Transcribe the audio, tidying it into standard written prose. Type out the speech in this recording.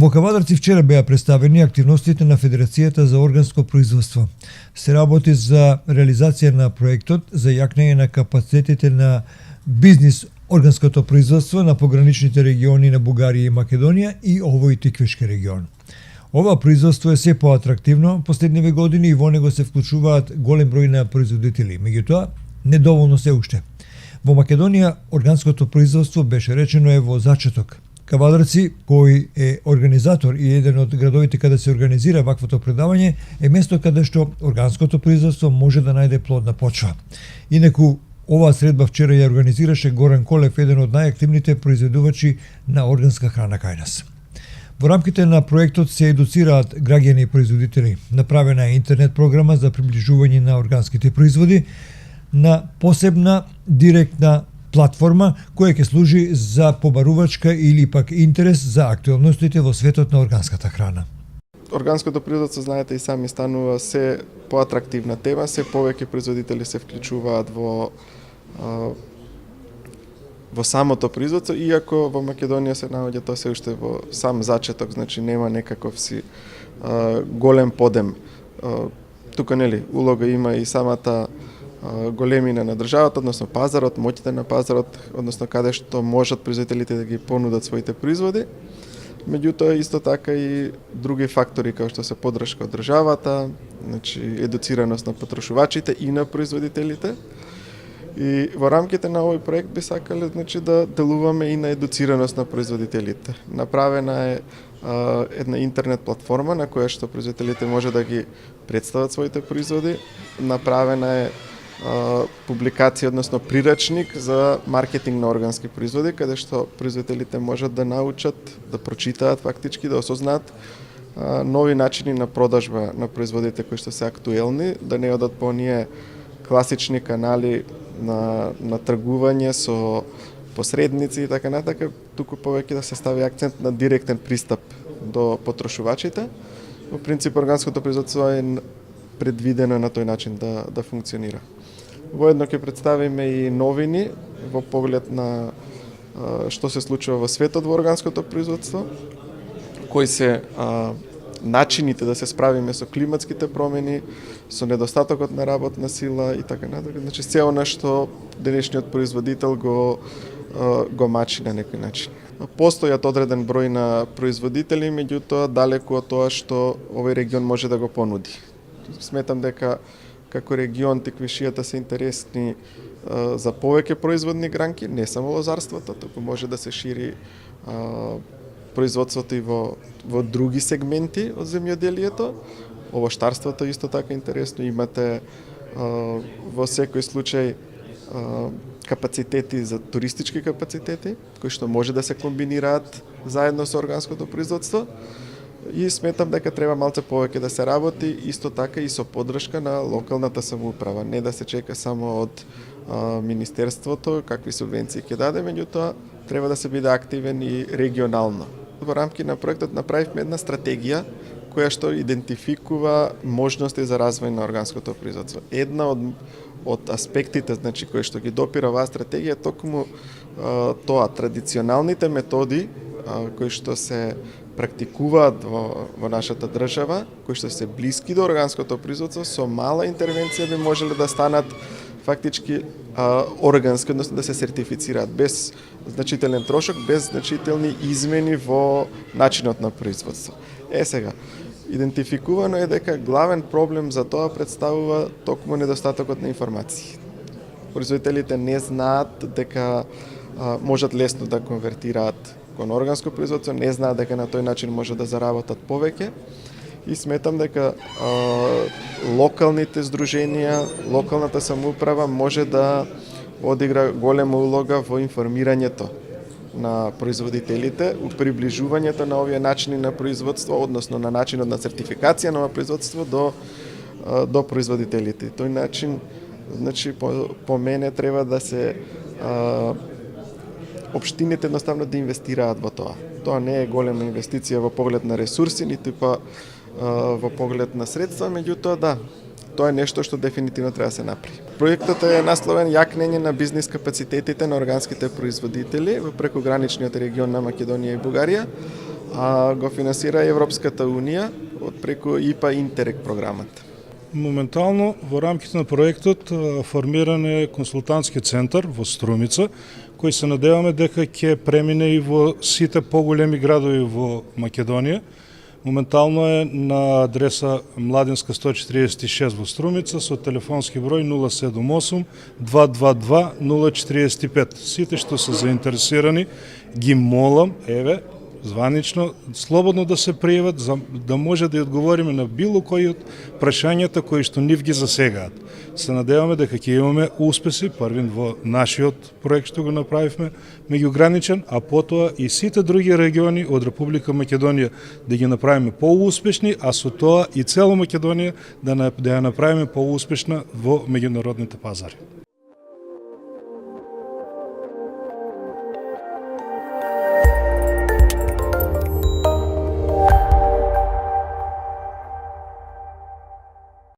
Во Кавадарци вчера беа представени активностите на Федерацијата за органско производство. Се работи за реализација на проектот за јакнење на капацитетите на бизнис органското производство на пограничните региони на Бугарија и Македонија и овој Тиквешки регион. Ова производство е се поатрактивно последниве години и во него се вклучуваат голем број на производители, меѓутоа недоволно се уште. Во Македонија органското производство беше речено е во зачеток. Кавадарци, кој е организатор и еден од градовите каде се организира ваквото предавање, е место каде што органското производство може да најде плодна почва. Инаку, оваа средба вчера ја организираше Горан Колев, еден од најактивните произведувачи на органска храна кај нас. Во рамките на проектот се едуцираат граѓани и производители. Направена е интернет програма за приближување на органските производи на посебна директна платформа која ќе служи за побарувачка или пак интерес за актуелностите во светот на органската храна. Органското производство, знаете и сами, станува се поатрактивна тема, се повеќе производители се вклучуваат во самото производство, иако во Македонија се наоѓа тоа се уште во сам зачеток, значи нема некаков си голем подем. Тука улога има и самата големина на државата, односно пазарот, моќите на пазарот, односно каде што можат производителите да ги понудат своите производи. Меѓутоа исто така и други фактори како што се поддршка од државата, значи едуцираност на потрошувачите и на производителите. И во рамките на овој проект би сакале да делуваме и на едуцираност на производителите. Направена е една интернет платформа на која што производителите може да ги представат своите производи. Направена е публикација, односно прирачник за маркетинг на органски производи, каде што производителите можат да научат, да прочитаат фактички, да осознаат нови начини на продажба на производите кои што се актуелни, да не одат по оние класични канали на тргување со посредници и така натака, туку повеќе да се стави акцент на директен пристап до потрошувачите. Во принцип органското производство е предвидено на тој начин да функционира. Воедно ќе представиме и новини во поглед на што се случува во светот во органското производство, кои се начините да се справиме со климатските промени, со недостатокот на работна сила и така натаму. Значи се она што денешниот производител го мачи на некој начин. Постојат одреден број на производители, меѓутоа далеку од тоа што овој регион може да го понуди. Сметам дека како регион Тиквишијата се интересни за повеќе производни гранки, не само лозарството, туку може да се шири производството и во други сегменти од земјоделието. Овоштарството исто така интересно, имате во секој случај капацитети за туристички капацитети, кои што може да се комбинираат заедно со органското производство. И сметам дека треба малце повеќе да се работи, исто така и со поддршка на локалната самоуправа. Не да се чека само од Министерството, какви субвенции ќе даде, меѓутоа треба да се биде активен и регионално. Во рамки на проектот направивме една стратегија која што идентификува можности за развој на органското производство. Една од аспектите, значи, кои што ги допира оваа стратегија, токму тоа, традиционалните методи кои што се практикуваат во нашата држава, кои што се блиски до органското производство, со мала интервенција би можеле да станат фактички органски, односно да се сертифицираат без значителен трошок, без значителни измени во начинот на производство. Сега, идентификувано е дека главен проблем за тоа представува токму недостатокот на информации. Производителите не знаат дека можат лесно да конвертираат кон органско производство, не знаат дека на тој начин може да заработат повеќе и сметам дека локалните здруженија, локалната самоуправа може да одигра голема улога во информирањето на производителите, у приближувањето на овие начини на производство, односно на начинот на сертификација на производство до производителите. Тој начин, значи, по мене треба да се општините едноставно да инвестираат во тоа. Тоа не е голема инвестиција во поглед на ресурси, ниту па во поглед на средства, меѓутоа да, тоа е нешто што дефинитивно треба да се направи. Проектот е насловен јакнење на бизнис капацитетите на органските производители во прекограничниот регион на Македонија и Бугарија, а го финансира Европската Унија од преку ИПА Интерек програмата. Моментално во рамките на проектот формиран е консултантски центар во Струмица, кој се надеваме дека ќе премине и во сите поголеми градови во Македонија. Моментално е на адреса Младинска 146 во Струмица со телефонски број 078 222 045. Сите што се заинтересирани ги молам, еве, званично, слободно да се пријават, за да може да ја одговориме на било кој од прашањата кои што нив ги засегаат. Се надеваме дека ќе имаме успеси, првин во нашиот проект што го направивме меѓуграничен, а потоа и сите други региони од Република Македонија да ги направиме поуспешни, а со тоа и цела Македонија да ја направиме поуспешна во меѓународните пазари.